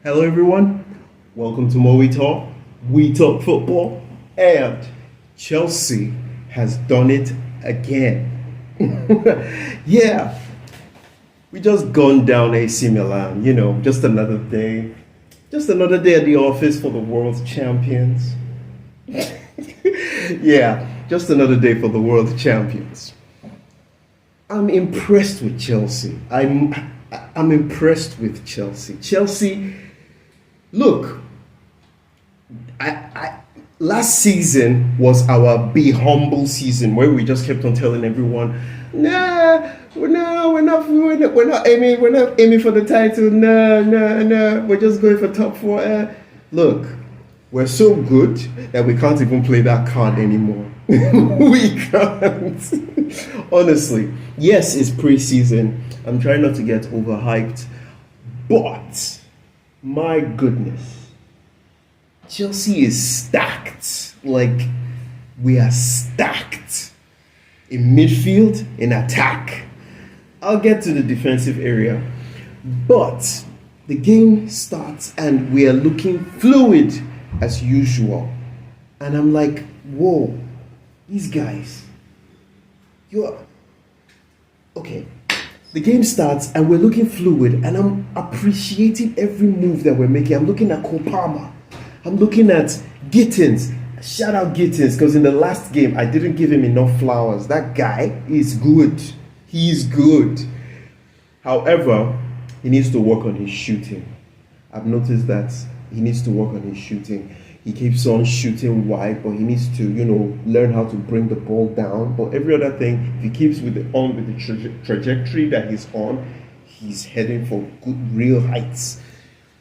Hello, everyone. Welcome to Mo We Talk. We talk football, and Chelsea has done it again. Yeah, we just gone down AC Milan. Just another day. Just another day at the office for the world champions. Yeah, just another day for the world champions. I'm impressed with Chelsea. I'm impressed with Chelsea. Chelsea, look, I last season was our be humble season where we just kept on telling everyone, we're not aiming for the title. No, we're just going for top four. Look, we're so good that we can't even play that card anymore. We can't. Honestly, yes, it's preseason. I'm trying not to get overhyped, but my goodness, Chelsea is stacked. Like, we are stacked in midfield, in attack. I'll get to the defensive area, but the game starts and we are looking fluid as usual. And I'm like, whoa, these guys, you're okay. The game starts and we're looking fluid, and I'm appreciating every move that we're making. I'm looking at Cole Palmer. I'm looking at Gittins. Shout out Gittins, because in the last game I didn't give him enough flowers. That guy is good. He's good. However, he needs to work on his shooting. I've noticed that he needs to work on his shooting. He keeps on shooting wide, but he needs to, learn how to bring the ball down. But every other thing, if he keeps with the trajectory that he's on, he's heading for good, real heights.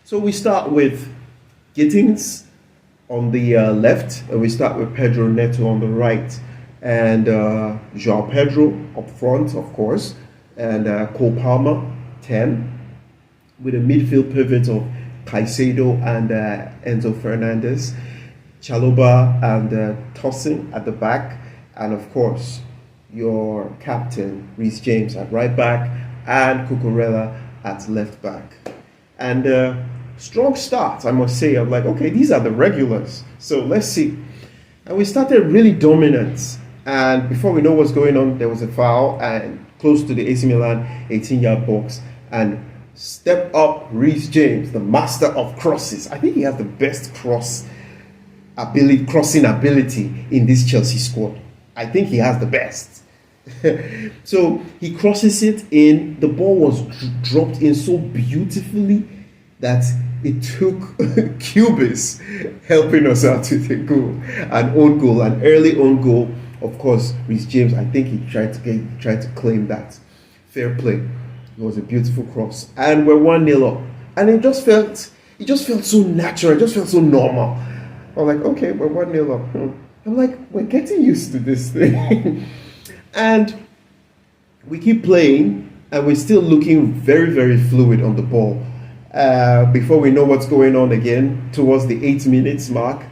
So we start with Gittins on the left, and we start with Pedro Neto on the right, and João Pedro up front, of course, and Cole Palmer, 10, with a midfield pivot of Caicedo and Enzo Fernandez, Chalobah and Tosin at the back, and of course your captain Reece James at right back and Cucurella at left back. And strong start, I must say. I'm like, okay, these are the regulars, so let's see. And we started really dominant, and before we know what's going on, there was a foul and close to the AC Milan 18-yard box, and step up Reece James, the master of crosses. I think he has the best crossing ability in this Chelsea squad. I think he has the best. So he crosses it in. The ball was dropped in so beautifully that it took Cubis helping us out with a goal, an early own goal. Of course, Reece James, I think he tried to claim that. Fair play. It was a beautiful cross, and we're 1-0 up, and it just felt so natural. It just felt so normal. I'm like, okay, we're 1-0 up. I'm like, we're getting used to this thing, and we keep playing, and we're still looking very, very fluid on the ball. Before we know what's going on again, towards the 8 minutes mark,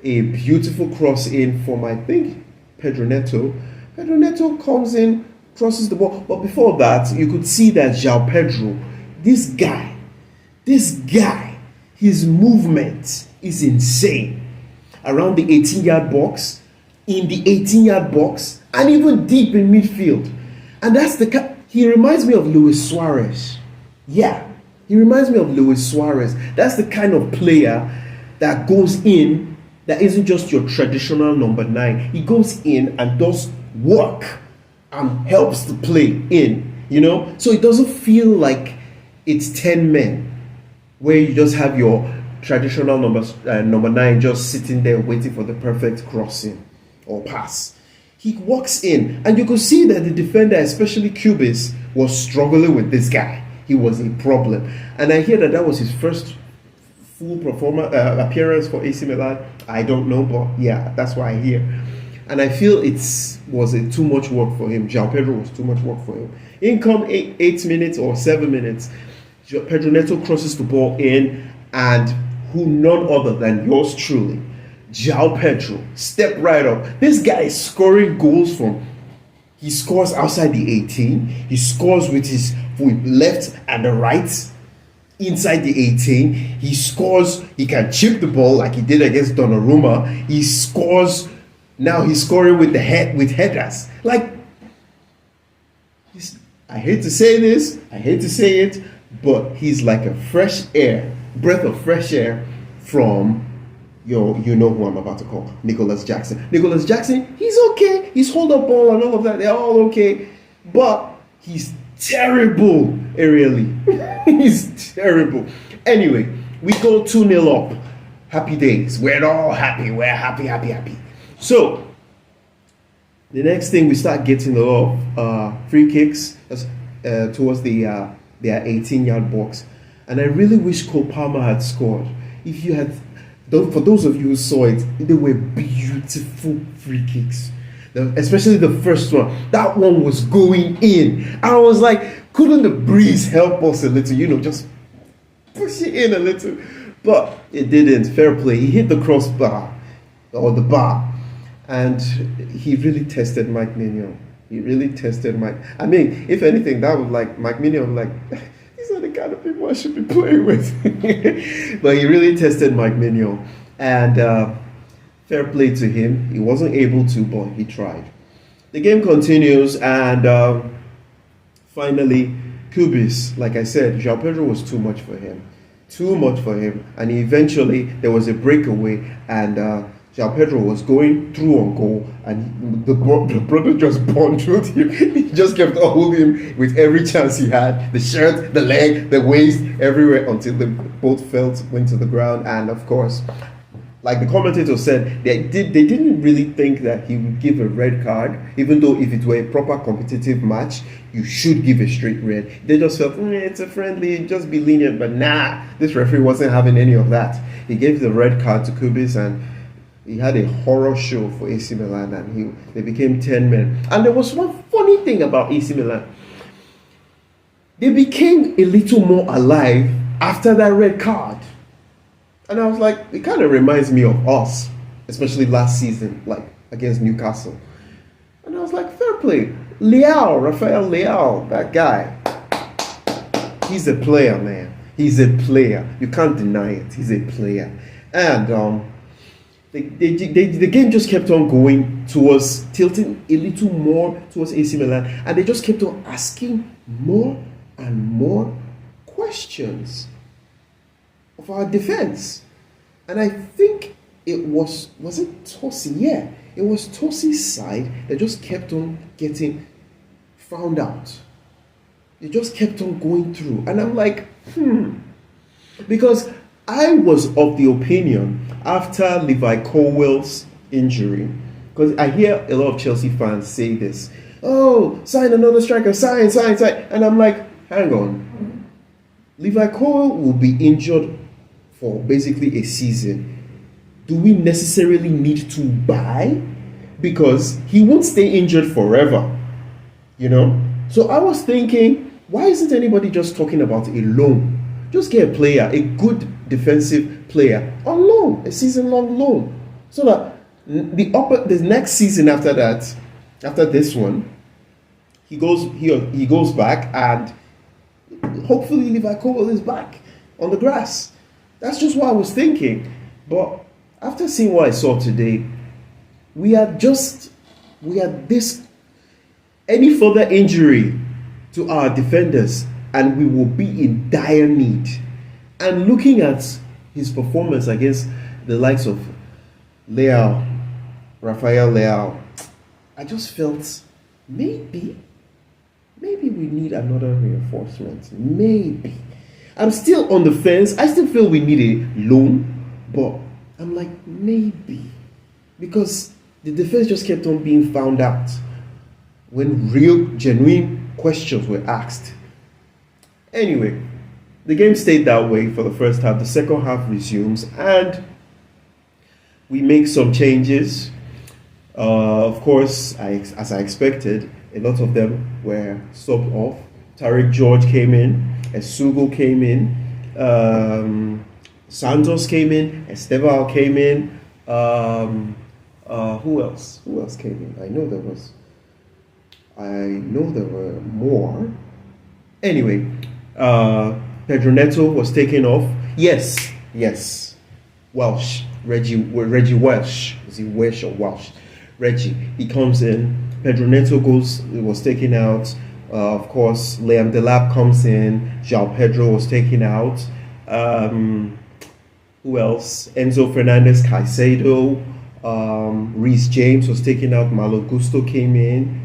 a beautiful cross in from, I think, Pedro Neto. Pedro Neto comes in, crosses the ball, but before that, you could see that João Pedro, this guy, his movement is insane. Around the 18-yard box, in the 18-yard box, and even deep in midfield. And that's he reminds me of Luis Suarez. Yeah, he reminds me of Luis Suarez. That's the kind of player that goes in, that isn't just your traditional number 9. He goes in and does work and helps the play in, so it doesn't feel like it's 10 men where you just have your traditional number 9 just sitting there waiting for the perfect crossing or pass. He walks in, and you could see that the defender, especially Cubis, was struggling with this guy. He was a problem, and I hear that was his first full appearance for AC Milan. I don't know, but yeah, that's what I hear. And I feel it was too much work for him. João Pedro was too much work for him. In come 8 minutes or 7 minutes, Pedro Neto crosses the ball in, and who none other than yours truly, João Pedro, step right up. This guy is scoring goals he scores outside the 18. He scores with his left and the right. inside the 18. He scores. He can chip the ball like he did against Donnarumma. He scores. Now he's scoring with the head with headers. Like, I hate to say this. I hate to say it, but he's like a breath of fresh air from you know who I'm about to call, Nicholas Jackson. Nicholas Jackson, he's okay. He's hold up ball and all of that. They're all okay, but he's terrible aerially. He's terrible. Anyway, we go 2-0 up. Happy days. We're all happy. We're happy. So the next thing, we start getting a lot of free kicks towards their 18-yard box, and I really wish Cole Palmer had scored. If you had, for those of you who saw it, they were beautiful free kicks. Especially the first one. That one was going in. I was like, couldn't the breeze help us a little? Just push it in a little. But it didn't. Fair play. He hit the crossbar or the bar, and he really tested Mike Mignon. I mean, if anything, that was like Mike Mignon, like, these are the kind of people I should be playing with. But he really tested Mike Mignon, and fair play to him. He wasn't able to, but he tried. The game continues, and finally, Kubis, like I said, João Pedro was too much for him. And eventually, there was a breakaway, and João Pedro was going through on goal, and the brother just bundled him. He just kept holding him with every chance he had. The shirt, the leg, the waist, everywhere, until they both went to the ground. And of course, like the commentator said, they didn't really think that he would give a red card, even though if it were a proper competitive match, you should give a straight red. They just felt, it's a friendly, just be lenient. But nah, this referee wasn't having any of that. He gave the red card to Kubis, and he had a horror show for AC Milan, and they became 10 men. And there was one funny thing about AC Milan. They became a little more alive after that red card. And I was like, it kind of reminds me of us, especially last season, like against Newcastle. And I was like, fair play. Rafael Leao, that guy, he's a player, man. He's a player. You can't deny it. He's a player. And the game just kept on going towards, tilting a little more towards AC Milan. And they just kept on asking more and more questions of our defense. And I think it was it Tosi? Yeah, it was Tosi's side that just kept on getting found out. It just kept on going through. And I'm like, because I was of the opinion after Levi Colwell's injury, because I hear a lot of Chelsea fans say this, oh, sign another striker, sign. And I'm like, hang on. Levi Colwell will be injured for basically a season. Do we necessarily need to buy? Because he won't stay injured forever, So I was thinking, why isn't anybody just talking about a loan? Just get a player, a good defensive player on loan, a season-long loan, so that the next season after that, after this one, he goes back, and hopefully Levi Colwell is back on the grass. That's just what I was thinking. But after seeing what I saw today, we had this, any further injury to our defenders, and we will be in dire need. And looking at his performance against the likes of Rafael Leao, I just felt maybe we need another reinforcement. Maybe. I'm still on the fence. I still feel we need a loan, but I'm like, maybe. Because the defense just kept on being found out when real, genuine questions were asked. Anyway, the game stayed that way for the first half. The second half resumes, and we make some changes. Of course, as I expected, a lot of them were subbed off. Tariq George came in, Esugo came in, Santos came in, Estevao came in. Who else? Who else came in? I know there were more. Anyway, Pedro Neto was taken off. Yes. Welsh. Reggie Welsh. Is he Welsh or Welsh? Reggie. He comes in. Pedro Neto was taken out. Of course, Liam Delap comes in. João Pedro was taken out. Who else? Enzo Fernandez, Caicedo. Reece James was taken out. Malo Gusto came in.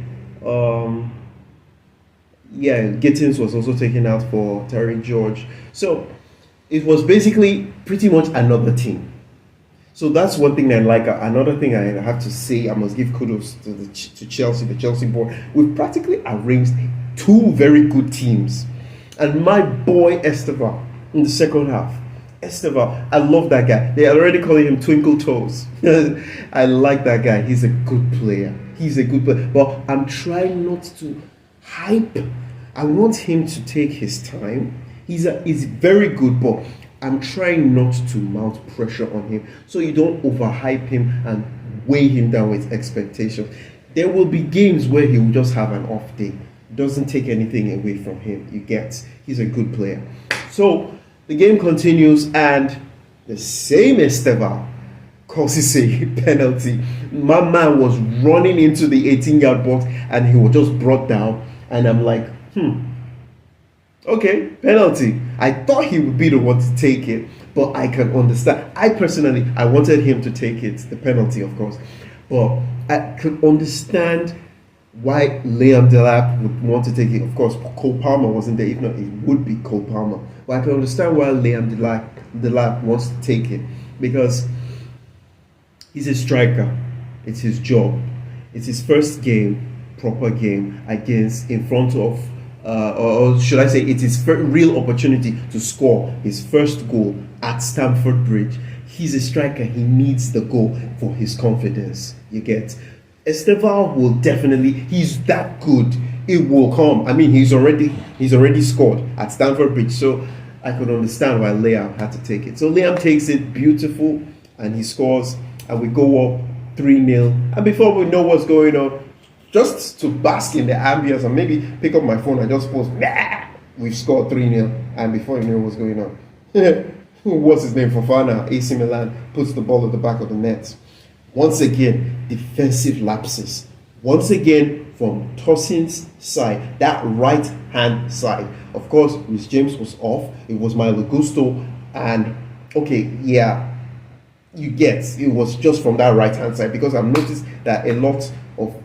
Gittins was also taken out for Terry George. So it was basically pretty much another team. So that's one thing I like. Another thing I have to say, I must give kudos to Chelsea, the Chelsea board. We've practically arranged two very good teams. And my boy Esteban in the second half. Esteban, I love that guy. They are already calling him Twinkle Toes. I like that guy. He's a good player. But I'm trying not to hype. I want him to take his time. He's very good, but I'm trying not to mount pressure on him so you don't overhype him and weigh him down with expectations. There will be games where he will just have an off day. Doesn't take anything away from him. You get, he's a good player. So the game continues and the same Esteban causes a penalty. My man was running into the 18-yard box and he was just brought down. And I'm like, okay, penalty. I thought he would be the one to take it, but I can understand. I wanted him to take it, the penalty, of course. But I could understand why Liam Delap would want to take it. Of course, Cole Palmer wasn't there. If not, it would be Cole Palmer. But I can understand why Liam Delap wants to take it. Because he's a striker. It's his job. It's his first game, proper game, in front of, or should I say, it's his real opportunity to score his first goal at Stamford Bridge. He's a striker. He needs the goal for his confidence. You get. Esteval will definitely. He's that good. It will come. I mean, he's already scored at Stamford Bridge. So I could understand why Liam had to take it. So Liam takes it, beautiful, and he scores, and we go up 3-0. And before we know what's going on, just to bask in the ambience and maybe pick up my phone and just post, we've scored 3-0. And before you know what's going on, what's his name? Fofana, AC Milan, puts the ball at the back of the net. Once again, defensive lapses. Once again, from Tosin's side, that right hand side. Of course, Reece James was off. It was Malo Gusto. And, you get, it was just from that right hand side, because I've noticed that a lot of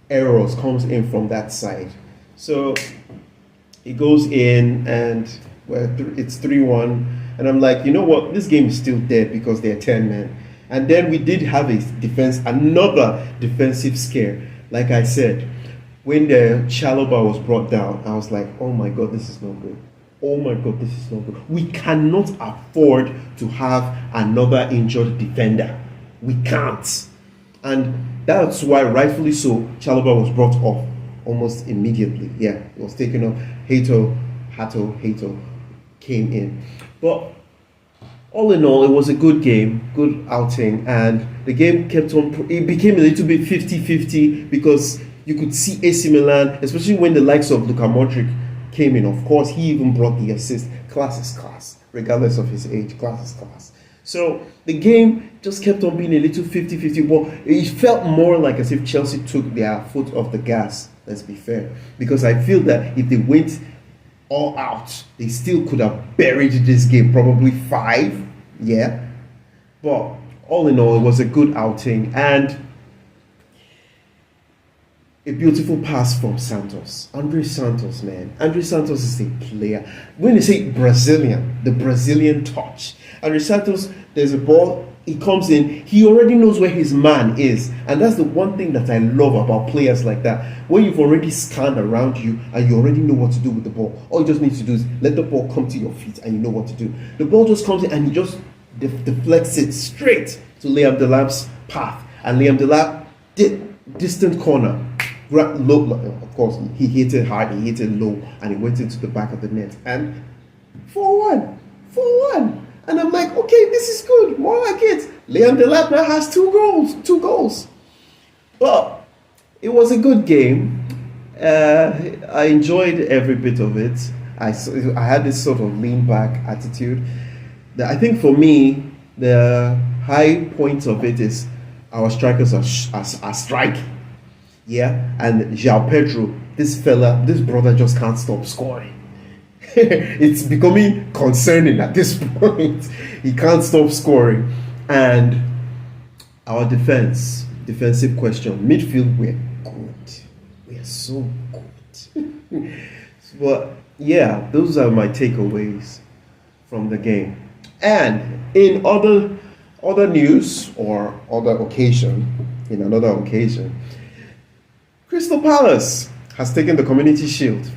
errors comes in from that side. So it goes in and it's 3-1. And I'm like, you know what? This game is still dead because they're 10 men. And then we did have another defensive scare. Like I said, when the Chalobah was brought down, I was like, oh my God, this is not good. Oh my God, this is not good. We cannot afford to have another injured defender. We can't. And that's why, rightfully so, Chalobah was brought off almost immediately. Yeah, it was taken off. Hato came in. But all in all, it was a good game, good outing, and the game kept on. It became a little bit 50-50 because you could see AC Milan, especially when the likes of Luka Modric came in. Of course, he even brought the assist. Class is class, regardless of his age. Class is class. So the game just kept on being a little 50-50. Well, it felt more like as if Chelsea took their foot off the gas, let's be fair. Because I feel that if they went all out, they still could have buried this game, probably 5. Yeah. But all in all, it was a good outing and a beautiful pass from Santos. Andre Santos, man. Andre Santos is a player. When they say Brazilian, the Brazilian touch. Andre Santos, there's a ball, he comes in, he already knows where his man is. And that's the one thing that I love about players like that. When you've already scanned around you and you already know what to do with the ball, all you just need to do is let the ball come to your feet and you know what to do. The ball just comes in and he just deflects it straight to Liam Delap's path. And Liam Delap did distant corner. Low, of course, he hit it hard, he hit it low, and it went into the back of the net. And 4-1. And I'm like, okay, this is good. More like it. Liam Delap now has 2 goals. But it was a good game. I enjoyed every bit of it. I had this sort of lean back attitude. I think for me, the high point of it is our strikers are striking. Yeah, and João Pedro, this brother just can't stop scoring. It's becoming concerning at this point. He can't stop scoring. And our defensive question, midfield, we're good. We are so good. But yeah, those are my takeaways from the game. And in other news or another occasion, Crystal Palace has taken the Community Shield.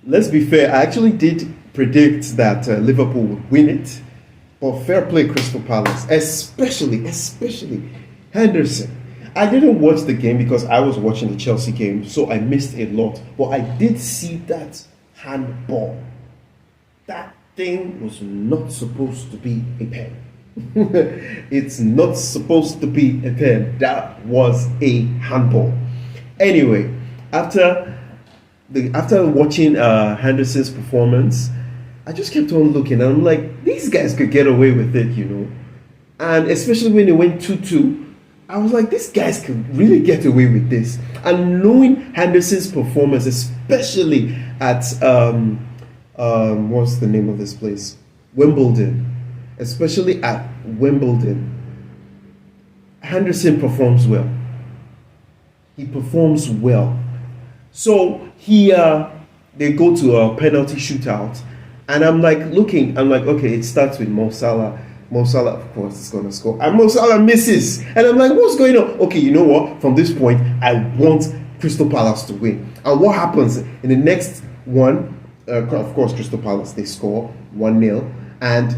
Let's be fair, I actually did predict that Liverpool would win it, but fair play Crystal Palace, especially Henderson. I didn't watch the game because I was watching the Chelsea game, so I missed a lot, but I did see that handball. That thing was not supposed to be a pen. It's not supposed to be a pen. That was a handball. Anyway, after watching Henderson's performance, I just kept on looking, and I'm like, these guys could get away with it, you know. And especially when they went 2-2, I was like, these guys could really get away with this. And knowing Henderson's performance, especially at what's the name of this place? Wimbledon. Especially at Wimbledon, Henderson performs well. He performs well. So they go to a penalty shootout, and I'm like, okay, it starts with Mo Salah. Mo Salah, of course, is going to score. And Mo Salah misses. And I'm like, what's going on? Okay, you know what? From this point, I want Crystal Palace to win. And what happens in the next one? Of course, Crystal Palace, they score 1-0. And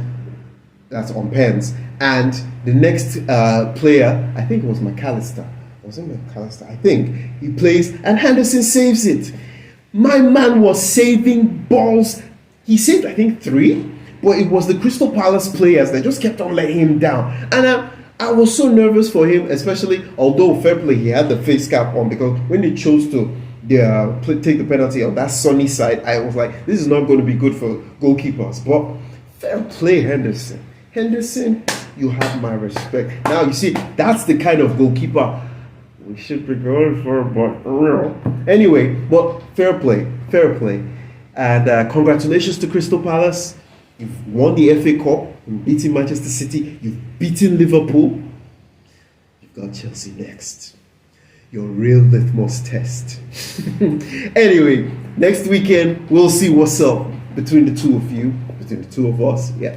that's on pens. And the next player, I think it was McAllister. Was it McAllister? I think he plays, and Henderson saves it. My man was saving balls. He saved, I think, 3. But it was the Crystal Palace players that just kept on letting him down. And I was so nervous for him, especially, although fair play, he had the face cap on, because when he chose to take the penalty on that sunny side, I was like, this is not going to be good for goalkeepers. But fair play, Henderson. Henderson, you have my respect. Now, you see, that's the kind of goalkeeper we should be going for, but anyway, but fair play. And congratulations to Crystal Palace. You've won the FA Cup, you've beaten Manchester City, you've beaten Liverpool. You've got Chelsea next. Your real litmus test. Anyway, next weekend, we'll see what's up between the two of us. Yeah.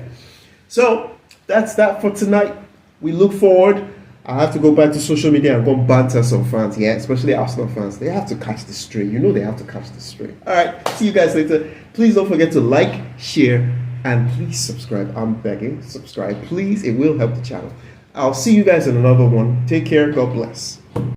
So, that's that for tonight. We look forward. I have to go back to social media and go banter some fans, yeah, especially Arsenal fans. They have to catch the stray. You know they have to catch the stray. All right, see you guys later. Please don't forget to like, share, and please subscribe. I'm begging, subscribe, please. It will help the channel. I'll see you guys in another one. Take care. God bless.